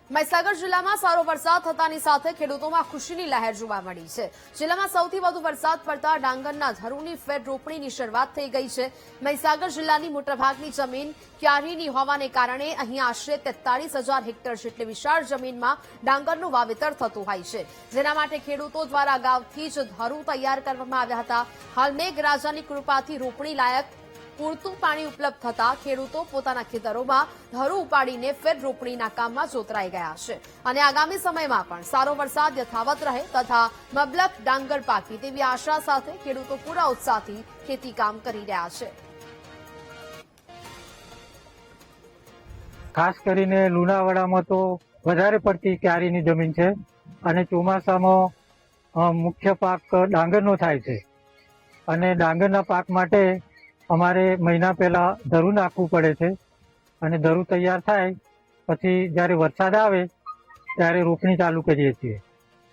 મહીસાગર જિલ્લામાં સારો વરસાદ થતાની સાથે ખેડૂતોમાં ખુશીની લહેર જોવા મળી છે। જિલ્લામાં સૌથી વધુ વરસાદ પડતા ડાંગરના ધરુની ફેર રોપણીની શરૂઆત થઈ ગઈ છે। મહીસાગર જિલ્લાની મોટાભાગની જમીન ક્યારીની હોવાને કારણે અહીં આશરે 43,000 હેક્ટર જેટલી વિશાળ જમીનમાં ડાંગરનું વાવેતર થતું હોય છે, જેના માટે ખેડૂતો દ્વારા અગાઉથી જ ધરું તૈયાર કરવામાં આવ્યા હતા। હાલ મેઘરાજાની કૃપાથી રોપણી લાયક પૂરતું પાણી ઉપલબ્ધ થતા ખેડૂતો પોતાના ખેતરોમાં ધરું ઉપાડીને ફેર રોપણીના કામમાં જોતરાઈ ગયા છે અને આગામી સમયમાં પણ સારો વરસાદ યથાવત રહે તથા મબલખ ડાંગર પાકે તેવી આશા સાથે ખેડૂતો પૂરા ઉત્સાહથી ખેતી કામ કરી રહ્યા છે। ખાસ કરીને લુણાવાડામાં તો વધારે પડતી ક્યારીની જમીન છે અને ચોમાસામાં મુખ્ય પાક ડાંગરનો થાય છે અને ડાંગરના પાક માટે અમારે મહિના પહેલા ધરું નાખવું પડે છે અને ધરું તૈયાર થાય પછી જ્યારે વરસાદ આવે ત્યારે રોપણી ચાલુ કરીએ છીએ।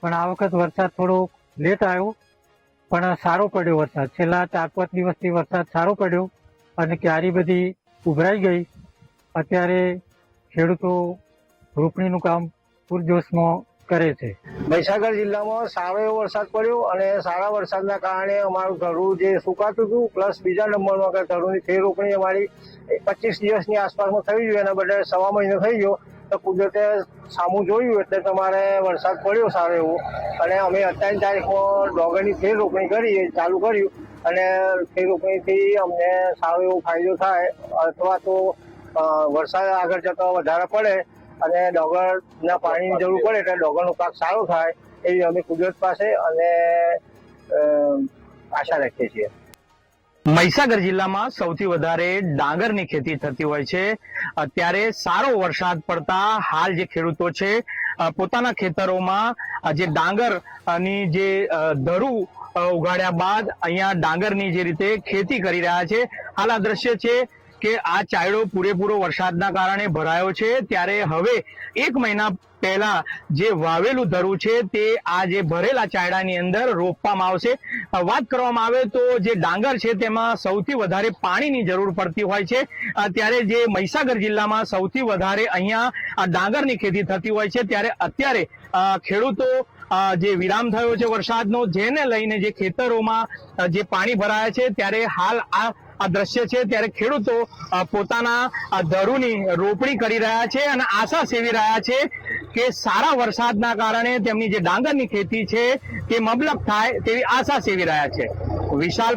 પણ આ વખત વરસાદ થોડો લેટ આવ્યો પણ સારો પડ્યો વરસાદ। છેલ્લા 4-5 દિવસથી વરસાદ સારો પડ્યો અને ક્યારી બધી ઉભરાઈ ગઈ। અત્યારે ખેડૂતો રોપણીનું કામ પૂરજોશમાં કરે છે। મહીસાગર જિલ્લામાં સારો એવો વરસાદ પડ્યો અને સારા વરસાદના કારણે અમારું ધરું જે સુકાતું હતું પ્લસ બીજા નંબરમાં કે ધરુંની ફેર રોપણી અમારી 25 દિવસની આસપાસમાં થઈ ગયું, એના બદલે 1.5 મહિનો થઈ ગયો। તો કુદરતે સામું જોયું એટલે તમારે વરસાદ પડ્યો સારો એવો અને અમે 28 તારીખમાં ડાંગરની ફેર રોપણી કરી ચાલુ કર્યું અને ફેર રોપણીથી અમને સારો એવો ફાયદો થાય અથવા તો વરસાદ આગળ જતો વધારે પડે અને ડાંગરના પાણીની જરૂર પડે એટલે ડાંગરનો પાક સારો થાય એવી અમે કુદરત પાસે અને આશા રાખીએ છીએ। મહીસાગર જિલ્લામાં સૌથી વધારે ડાંગરની ખેતી થતી હોય છે, ત્યારે સારો વરસાદ પડતા હાલ જે ખેડૂતો છે પોતાના ખેતરોમાં જે ડાંગરની જે ધરું ઉગાડ્યા બાદ અહીંયા ડાંગરની જે રીતે ખેતી કરી રહ્યા છે। હાલ આ દ્રશ્ય છે કે આ ચાયડો પૂરેપૂરો વરસાદના કારણે ભરાયો છે, ત્યારે હવે 1 મહિના પહેલા જે વાવેલું ધરું છે તે આ જે ભરેલા ચાયડાની અંદર રોપવામાં આવશે। વાત કરવામાં આવે તો જે ડાંગર છે તેમાં સૌથી વધારે પાણીની જરૂર પડતી હોય છે, ત્યારે જે મહીસાગર જિલ્લામાં સૌથી વધારે અહીંયા આ ડાંગરની ખેતી થતી હોય છે। ત્યારે અત્યારે ખેડૂતો જે વિરામ થયો છે વરસાદનો, જેને લઈને જે ખેતરોમાં જે પાણી ભરાયા છે ત્યારે હાલ આ દ્રશ્ય છે ત્યારે ખેડૂતો પોતાના ધરુની રોપણી કરી રહ્યા છે અને આશા સેવી રહ્યા છે કે સારા વરસાદના કારણે તેમની જે ડાંગરની ખેતી છે તે મબલખ થાય તેવી આશા સેવી રહ્યા છે। વિશાલ